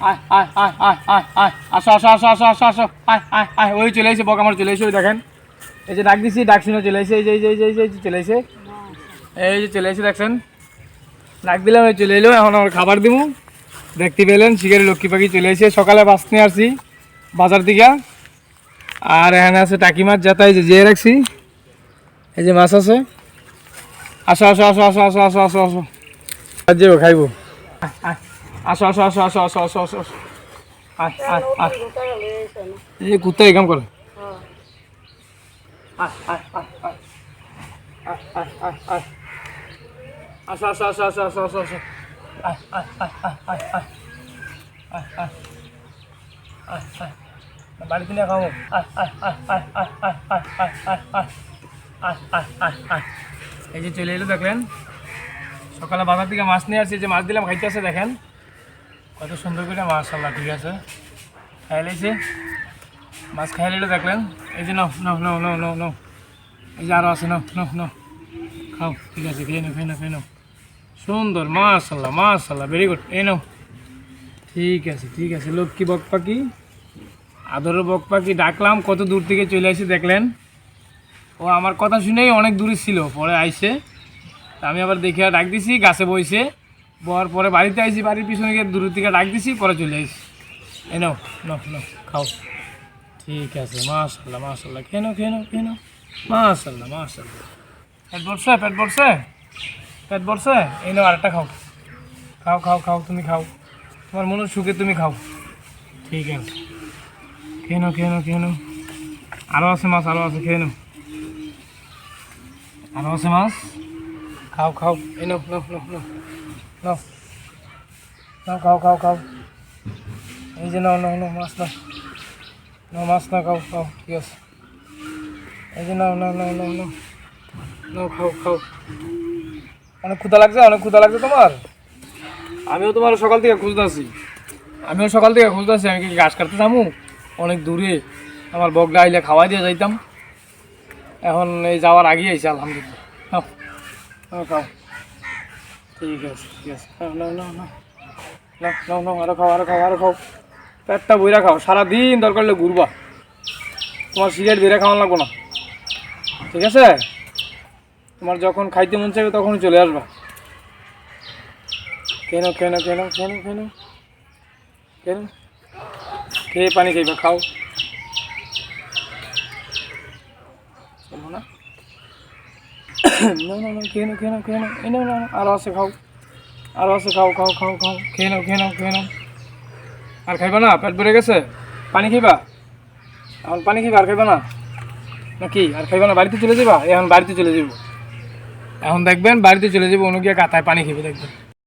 আয় আয় আয় আয় আয় আয় আসো আসো আসো আসো আসো আসো আয় আয় আয় ওই চলে এসে বক আমার চলে এসে ওই দেখেন এই যে ডাক দিছি ডাক শুনে চলে এসে এই যে এই যে এই যে এই যে চলে এসে এই যে চলে এসে দেখছেন ডাক দিলাম ওই চলে এলো এখন আমার খাবার দিব দেখতে পেলেন শিকারি লক্ষ্মী পাখি চলে এসে সকালে মাছ নিয়ে আসছি বাজার থেকে আর এখানে আছে টাকি মাছ যেটা এই যে জিয়ে রাখছি এই যে মাছ আছে আসো আসো আসো আসো আসো আসো আসো আসো আজ যাবো খাইবো আসো আসো আসো আসো আসো আসো আসো আসো আয় আয় আয় এই কুত্তা এই কাম করে আয় আয় আয় আয় আয় আয় আয় আয় আসো আসো আসো আসো আসো আসো আসো আয় আয় আয় আয় আয় আয় আয় আয় আয় আয় বাড়িতে নিয়ে খাবো আয় আয় আয় আয় আয় আয় আয় আয় আয় আয় আয় আয় আয় আয় এই যে চলে এলো দেখলেন সকালে বাজার থেকে মাছ নিয়ে আসছি যে মাছ দিলাম খাইতে আছে দেখেন কত সুন্দর করে মাশাআল্লাহ ঠিক আছে খাইলেছে মাছ খাই নিলো দেখলেন এই যে নাও নাও নাও নাও নাও নাও এই যে আরও আছে নাও নাও নাও খাও ঠিক আছে খেয়ে নাও খেয়ে নাও খেয়ে নাও সুন্দর মাশাআল্লাহ মাশাআল্লাহ ভেরি গুড এই নাও ঠিক আছে লক্ষ্মী বক পাখি আদরের বক পাখি ডাকলাম কত দূর থেকে চলে আসি দেখলেন ও আমার কথা শুনেই অনেক দূরে ছিল পরে আইসে আমি আবার দেখে ডাক দিছি গাছে বইছে বর পরে বাড়িতে আইসি বাড়ির পিছনে গিয়ে দূর থেকে ডাক দিছি পরে চলে আসি এই নাও নাও নাও খাও ঠিক আছে মাশাআল্লাহ মাশাআল্লাহ খেয়ে নাও খেয়ে নাও খেয়ে নাও মাশাআল্লাহ মাশাআল্লাহ পেট ভরছে এই নাও আরেকটা খাও খাও খাও খাও তুমি খাও তোমার মনের সুখে তুমি খাও ঠিক আছে খেয়ে নাও খেয়ে নাও খেয়ে নাও আরও আছে মাছ আরও আছে খেয়ে নাও আরও আছে মাছ খাও খাও এই নাও নাও নাও নাও নাও নাও খাও খাও খাও এই যে নাও নাও নাও মাছ নাও নাও মাছ নাও খাও খাও ঠিক আছে এই যে নাও নাও নাও নাও নাও নাও খাও খাও অনেক ক্ষুধা লাগছে তোমার আমিও তোমার সকাল থেকে খুঁজতেছি আমি কি ঘাস কাটতে যাবো অনেক দূরে আমার বকটা আইলে খাওয়াই দিয়ে যাইতাম এখন এই যাওয়ার আগেই আইসি আলহামদুলিল্লাহ নাও নাও খাও ঠিক আছে নাও নাও নাও নাও নাও নাও নাও আরো খাও পেটটা বইরা খাও সারাদিন দরকার হলে ঘুরবা তোমার সিগারেট বেড়ে খাওয়ান লাগবো না ঠিক আছে তোমার যখন খাইতে মন চাইবে তখন চলে আসবা কেন খেয়ে পানি খাইবা খাও চলো না না খেয়ে নাও এই নাও আরও আছে খাও খেয়ে নাও আর খাইবা না পেট ভরে গেছে পানি খাইবা এখন পানি খাইবা আর খাইবা না নাকি আর খাইবা না বাড়িতে চলে যাবা এখন বাড়িতে চলে যাবো এখন দেখবেন বাড়িতে চলে যাবো অন্য গিয়ে কাতায় পানি খেবে দেখবেন